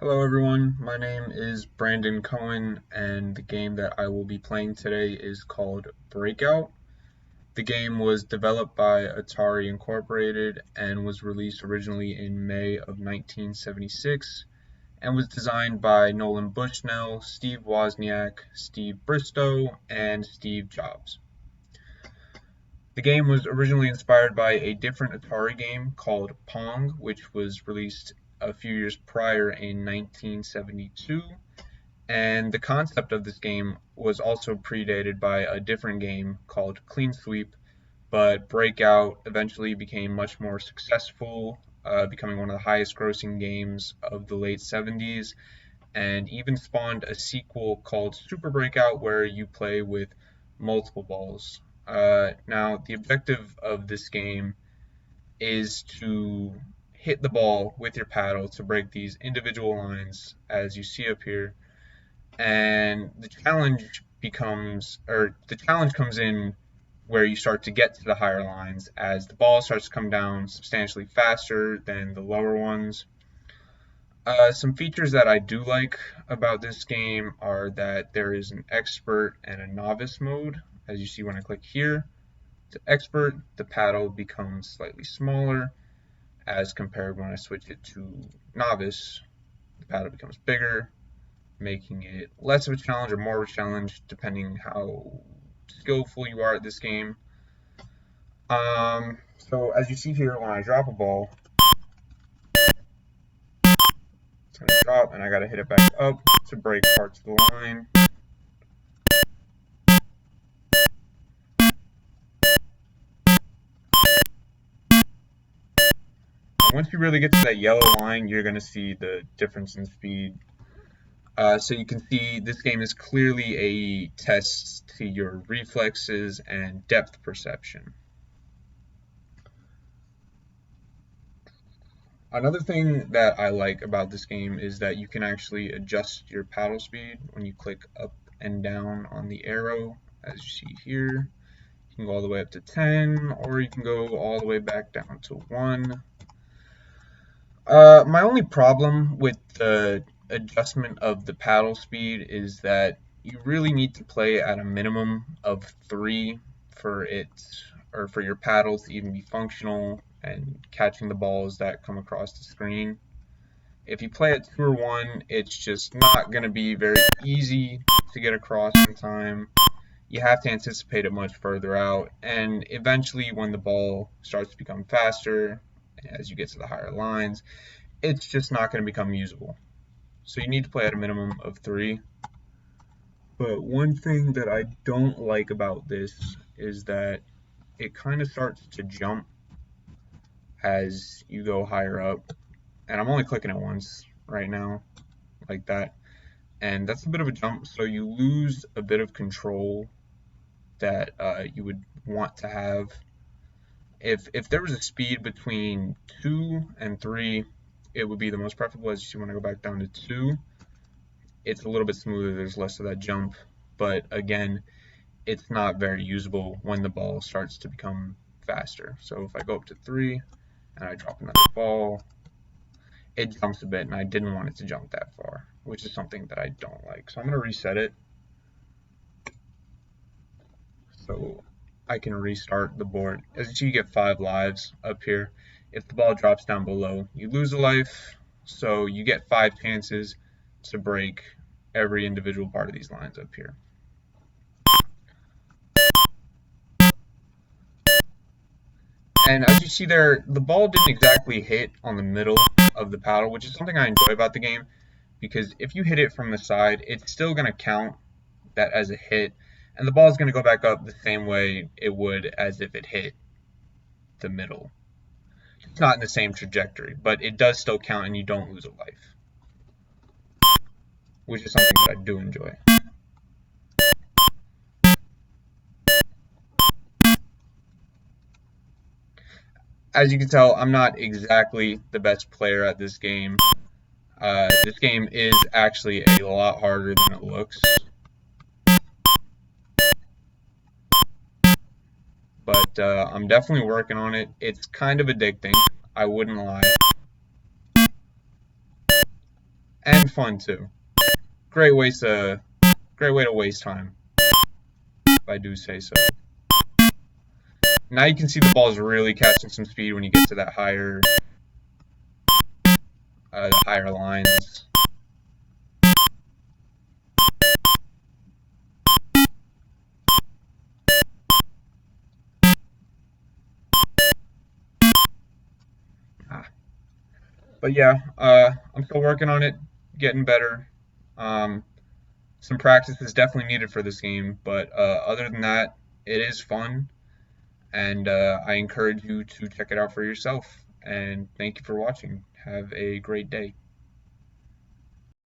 Hello everyone, my name is Brandon Cohen and the game that I will be playing today is called Breakout. The game was developed by Atari Incorporated and was released originally in May of 1976 and was designed by Nolan Bushnell, Steve Wozniak, Steve Bristow, and Steve Jobs. The game was originally inspired by a different Atari game called Pong, which was released a few years prior in 1972. And the concept of this game was also predated by a different game called Clean Sweep, but Breakout eventually became much more successful, becoming one of the highest grossing games of the late 70s, and even spawned a sequel called Super Breakout where you play with multiple balls. Now, the objective of this game is to hit the ball with your paddle to break these individual lines as you see up here, and the challenge comes in where you start to get to the higher lines as the ball starts to come down substantially faster than the lower ones. Some features that I do like about this game are that there is an expert and a novice mode. As you see when I click here to expert, the paddle becomes slightly smaller as compared when I switch it to novice, the paddle becomes bigger, making it less of a challenge or more of a challenge depending how skillful you are at this game. So as you see here, when I drop a ball, it's going to drop and I got to hit it back up to break parts of the line. Once you really get to that yellow line, you're going to see the difference in speed. So you can see this game is clearly a test to your reflexes and depth perception. Another thing that I like about this game is that you can actually adjust your paddle speed when you click up and down on the arrow, as you see here. You can go all the way up to 10, or you can go all the way back down to 1. My only problem with the adjustment of the paddle speed is that you really need to play at a minimum of 3 for your paddle to even be functional and catching the balls that come across the screen. If you play at 2 or 1, it's just not going to be very easy to get across in time. You have to anticipate it much further out, and eventually when the ball starts to become faster, as you get to the higher lines, it's just not going to become usable. So you need to play at a minimum of 3. But one thing that I don't like about this is that it kind of starts to jump as you go higher up. And I'm only clicking it once right now, like that. And that's a bit of a jump, so you lose a bit of control that you would want to have. If there was a speed between 2 and 3, it would be the most preferable. As you see when I go back down to 2, it's a little bit smoother, there's less of that jump, but again, it's not very usable when the ball starts to become faster. So if I go up to 3 and I drop another ball, it jumps a bit, and I didn't want it to jump that far, which is something that I don't like. So I'm going to reset it so I can restart the board. As you see, you get 5 lives up here. If the ball drops down below, you lose a life, so you get 5 chances to break every individual part of these lines up here. And as you see there, the ball didn't exactly hit on the middle of the paddle, which is something I enjoy about the game, because if you hit it from the side, it's still going to count that as a hit, and the ball is going to go back up the same way it would as if it hit the middle. It's not in the same trajectory, but it does still count and you don't lose a life, which is something that I do enjoy. As you can tell, I'm not exactly the best player at this game. This game is actually a lot harder than it looks. But I'm definitely working on it. It's kind of addicting, I wouldn't lie. and fun too. Great waste great way to waste time, if I do say so. Now you can see the ball's really catching some speed when you get to that higher lines. Ah. But yeah, I'm still working on it, getting better. Um, some practice is definitely needed for this game, but other than that, it is fun, and I encourage you to check it out for yourself. And thank you for watching. Have a great day.